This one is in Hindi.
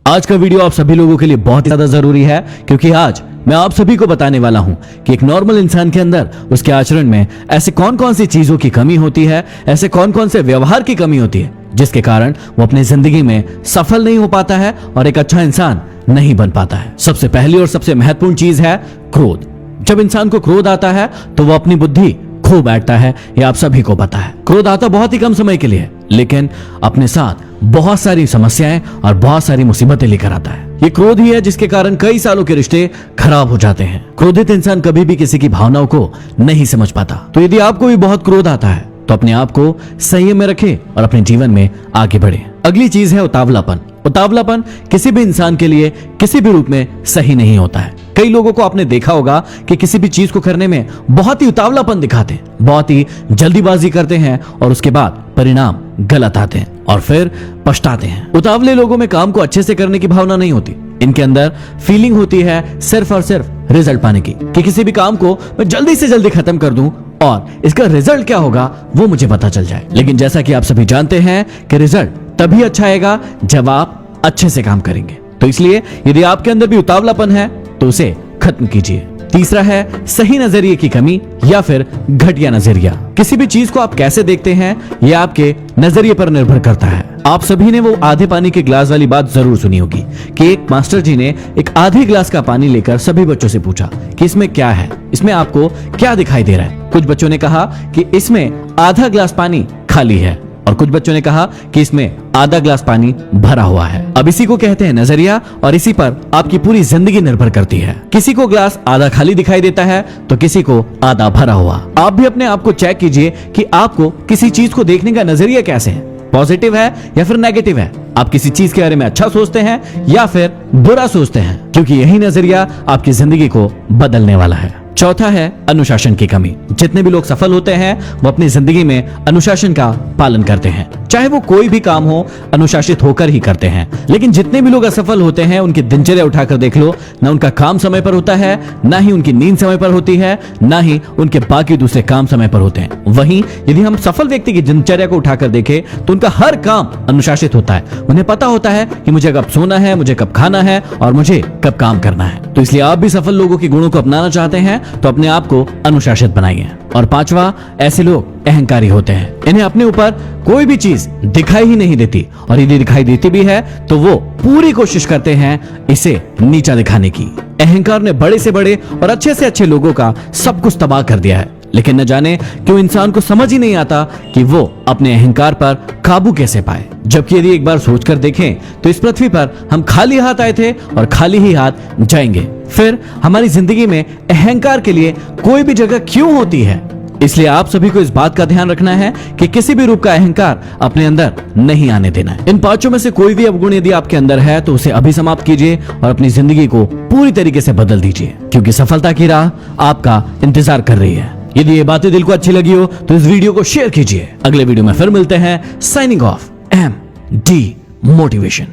आज का वीडियो आप सभी लोगों के लिए बहुत ही ज्यादा जरूरी है, क्योंकि आज मैं आप सभी को बताने वाला हूं कि एक नॉर्मल इंसान के अंदर उसके आचरण में ऐसे कौन कौन सी चीजों की कमी होती है, ऐसे कौन कौन से व्यवहार की कमी होती है जिसके कारण वो अपनी जिंदगी में सफल नहीं हो पाता है और एक अच्छा इंसान नहीं बन पाता है। सबसे पहली और सबसे महत्वपूर्ण चीज है क्रोध। जब इंसान को क्रोध आता है तो वो अपनी बुद्धि खो बैठता है, ये आप सभी को पता है। क्रोध आता बहुत ही कम समय के लिए, लेकिन अपने साथ बहुत सारी समस्याएं और बहुत सारी मुसीबतें लेकर आता है। ये क्रोध ही है जिसके कारण कई सालों के रिश्ते खराब हो जाते हैं। क्रोधित इंसान कभी भी किसी की भावनाओं को नहीं समझ पाता। तो यदि आपको भी बहुत क्रोध आता है तो अपने आप को संयम में रखें और अपने जीवन में आगे बढ़े। अगली चीज है उतावलापन। उतावलापन किसी भी इंसान के लिए किसी भी रूप में सही नहीं होता है। कई लोगों को आपने देखा होगा कि किसी भी चीज को करने में बहुत ही उतावलापन दिखाते हैं, बहुत ही जल्दीबाजी करते हैं और उसके बाद परिणाम गलत आते हैं और फिर पछताते हैं। उतावले लोगों में काम को अच्छे से करने की भावना नहीं होती। इनके अंदर फीलिंग होती है सिर्फ और सिर्फ रिजल्ट पाने की, कि किसी भी काम को मैं जल्दी से जल्दी खत्म कर दूं और इसका रिजल्ट क्या होगा वो मुझे पता चल जाए। लेकिन जैसा कि आप सभी जानते हैं कि रिजल्ट तभी अच्छा आएगा जब आप अच्छे से काम करेंगे। तो इसलिए यदि आपके अंदर भी उतावलापन है तो उसे खत्म कीजिए। तीसरा है सही नजरिए की कमी या फिर घटिया नजरिया। किसी भी चीज को आप कैसे देखते हैं यह आपके नजरिए पर निर्भर करता है। आप सभी ने वो आधे पानी के ग्लास वाली बात जरूर सुनी होगी कि एक मास्टर जी ने एक आधे ग्लास का पानी लेकर सभी बच्चों से पूछा कि इसमें क्या है, इसमें आपको क्या दिखाई दे रहा है। कुछ बच्चों ने कहा कि इसमें आधा ग्लास पानी खाली है और कुछ बच्चों ने कहा कि इसमें आधा ग्लास पानी भरा हुआ है। अब इसी को कहते हैं नजरिया और इसी पर आपकी पूरी जिंदगी निर्भर करती है। किसी को ग्लास आधा खाली दिखाई देता है तो किसी को आधा भरा हुआ। आप भी अपने आप को चेक कीजिए कि आपको किसी चीज को देखने का नजरिया कैसे है, पॉजिटिव है या फिर नेगेटिव है। आप किसी चीज के बारे में अच्छा सोचते हैं या फिर बुरा सोचते हैं, क्योंकि यही नजरिया आपकी जिंदगी को बदलने वाला है। चौथा है अनुशासन की कमी। जितने भी लोग सफल होते हैं वो अपनी जिंदगी में अनुशासन का पालन करते हैं, चाहे वो कोई भी काम हो अनुशासित होकर ही करते हैं। लेकिन जितने भी लोग असफल होते हैं उनकी दिनचर्या उठाकर देख लो, ना उनका काम समय पर होता है, ना ही उनकी नींद समय पर होती है, ना ही उनके बाकी दूसरे काम समय पर होते हैं। वहीं यदि हम सफल व्यक्ति की दिनचर्या को उठाकर देखें तो उनका हर काम अनुशासित होता है। उन्हें पता होता है कि मुझे कब सोना है, मुझे कब खाना है और मुझे कब काम करना है। तो इसलिए आप भी सफल लोगों के गुणों को अपनाना चाहते हैं तो अपने आप को अनुशासित बनाइए। और पांचवा, ऐसे लोग अहंकारी होते हैं। इन्हें अपने ऊपर कोई भी चीज दिखाई ही नहीं देती और यदि दिखाई देती भी है तो वो पूरी कोशिश करते हैं इसे नीचा दिखाने की। अहंकार ने बड़े से बड़े और अच्छे से अच्छे लोगों का सब कुछ तबाह कर दिया है, लेकिन न जाने क्यों इंसान को समझ ही नहीं आता कि वो अपने अहंकार पर काबू कैसे पाए। जबकि यदि एक बार सोचकर देखें तो इस पृथ्वी पर हम खाली हाथ आए थे और खाली ही हाथ जाएंगे। फिर हमारी जिंदगी में अहंकार के लिए कोई भी जगह क्यों होती है? इसलिए आप सभी को इस बात का ध्यान रखना है कि किसी भी रूप का अहंकार अपने अंदर नहीं आने देना है। इन पांचों में से कोई भी अवगुण यदि आपके अंदर है तो उसे अभी समाप्त कीजिए और अपनी जिंदगी को पूरी तरीके से बदल दीजिए, क्योंकि सफलता की राह आपका इंतजार कर रही है। यदि ये बातें दिल को अच्छी लगी हो तो इस वीडियो को शेयर कीजिए। अगले वीडियो में फिर मिलते हैं। Signing off, MD motivation.